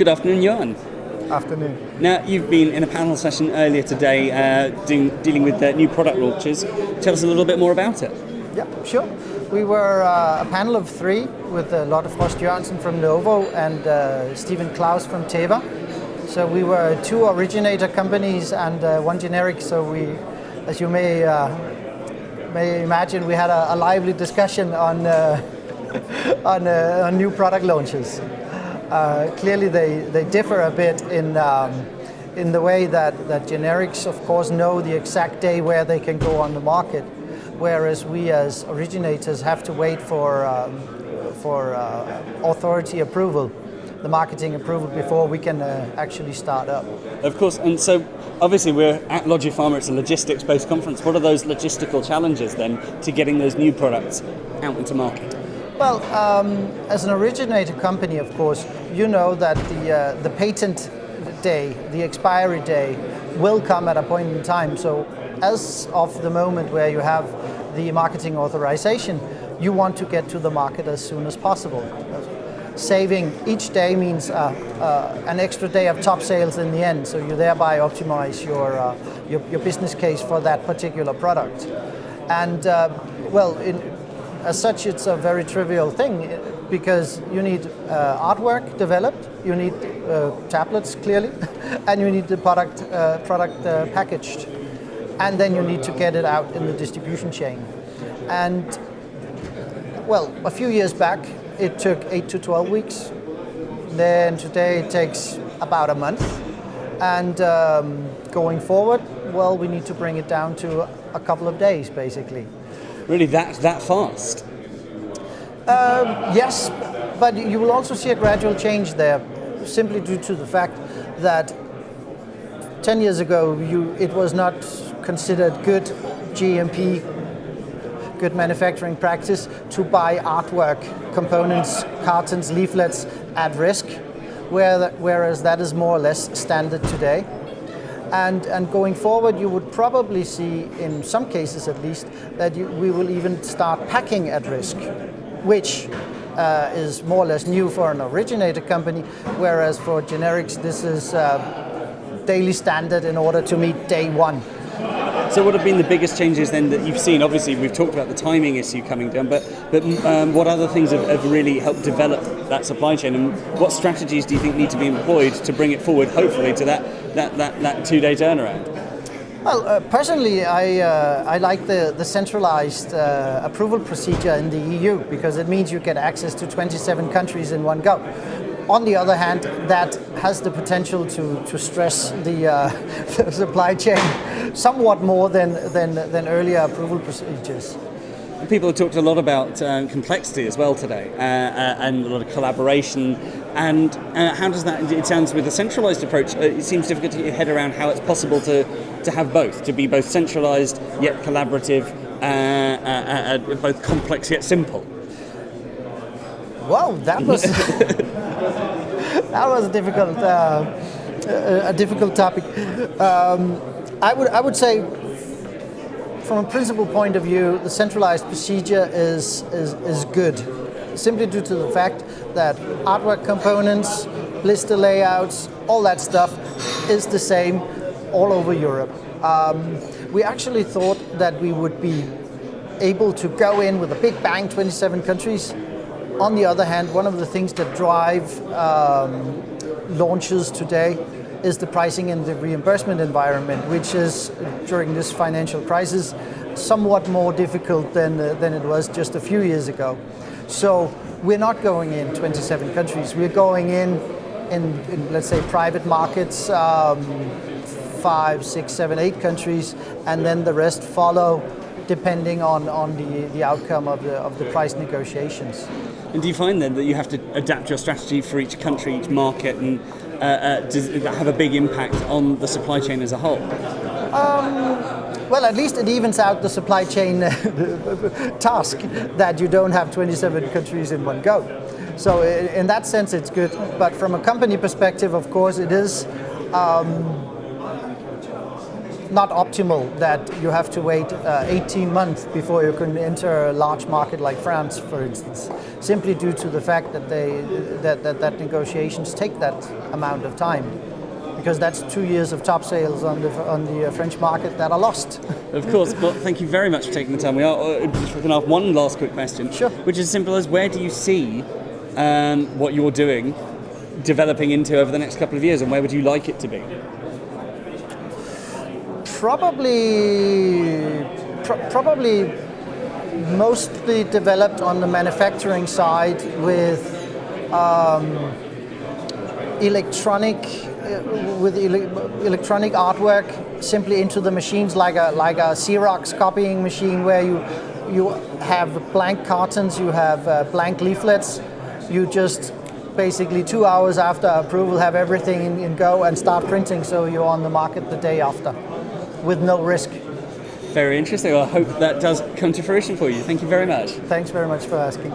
Good afternoon, Jørn. Afternoon. Now, you've been in a panel session earlier today dealing with new product launches. Tell us a little bit more about it. Yeah, sure. We were a panel of three with Lotte Jørn from Novo and Stephen Klaus from Teva. So we were two originator companies and one generic. So we, as you may imagine, we had a lively discussion on new product launches. Clearly, they differ a bit in the way that generics, of course, know the exact day where they can go on the market, whereas we as originators have to wait for authority approval, the marketing approval, before we can actually start up. Of course, and so obviously we're at LogiPharma, it's a logistics-based conference. What are those logistical challenges then to getting those new products out into market? Well, as an originator company, of course, you know that the patent day, the expiry day, will come at a point in time. So as of the moment where you have the marketing authorization, you want to get to the market as soon as possible. Saving each day means an extra day of top sales in the end, so you thereby optimize your business case for that particular product. And as such, it's a very trivial thing because you need artwork developed, you need tablets clearly, and you need the product packaged, and then you need to get it out in the distribution chain. And well, a few years back, it took 8 to 12 weeks. Then today it takes about a month. And going forward, well, we need to bring it down to a couple of days, basically. Really, that fast? Yes, but you will also see a gradual change there, simply due to the fact that 10 years ago it was not considered good GMP, good manufacturing practice, to buy artwork, components, cartons, leaflets at risk, whereas that is more or less standard today. And going forward, you would probably see, in some cases at least, that we will even start packing at risk, which is more or less new for an originator company, whereas for generics, this is daily standard in order to meet day one. So what have been the biggest changes then that you've seen? Obviously, we've talked about the timing issue coming down, but what other things have really helped develop that supply chain, and what strategies do you think need to be employed to bring it forward, hopefully, to that 2-day turnaround? Well, personally, I like the centralized approval procedure in the EU, because it means you get access to 27 countries in one go. On the other hand, that has the potential to stress the supply chain somewhat more than earlier approval procedures. People have talked a lot about complexity as well today, and a lot of collaboration. And how does that? It sounds with a centralised approach, it seems difficult to get your head around how it's possible to have both, to be both centralised yet collaborative, both complex yet simple. Wow, that was that was a difficult topic. I would say, from a principal point of view, the centralized procedure is good, simply due to the fact that artwork components, blister layouts, all that stuff is the same all over Europe. We actually thought that we would be able to go in with a big bang, 27 countries. On the other hand, one of the things that drive launches today is the pricing and the reimbursement environment, which is, during this financial crisis, somewhat more difficult than it was just a few years ago. So we're not going in 27 countries. We're going in let's say, private markets, 5, 6, 7, 8 countries, and then the rest follow, depending on the outcome of the price negotiations. And do you find then that you have to adapt your strategy for each country, each market, and does that have a big impact on the supply chain as a whole? Well, at least it evens out the supply chain task that you don't have 27 countries in one go. So in that sense, it's good. But from a company perspective, of course, it is not optimal that you have to wait 18 months before you can enter a large market like France, for instance, simply due to the fact that that negotiations take that amount of time, because that's 2 years of top sales on the French market that are lost. Of course. Well, thank you very much for taking the time. We are just going to ask one last quick question, Sure. Which is as simple as, where do you see what you're doing developing into over the next couple of years, and where would you like it to be? Probably mostly developed on the manufacturing side with electronic artwork simply into the machines, like a Xerox copying machine, where you have blank cartons, you have blank leaflets, you just basically 2 hours after approval have everything in go and start printing, so you're on the market the day after with no risk. Very interesting. Well, I hope that does come to fruition for you. Thank you very much. Thanks very much for asking.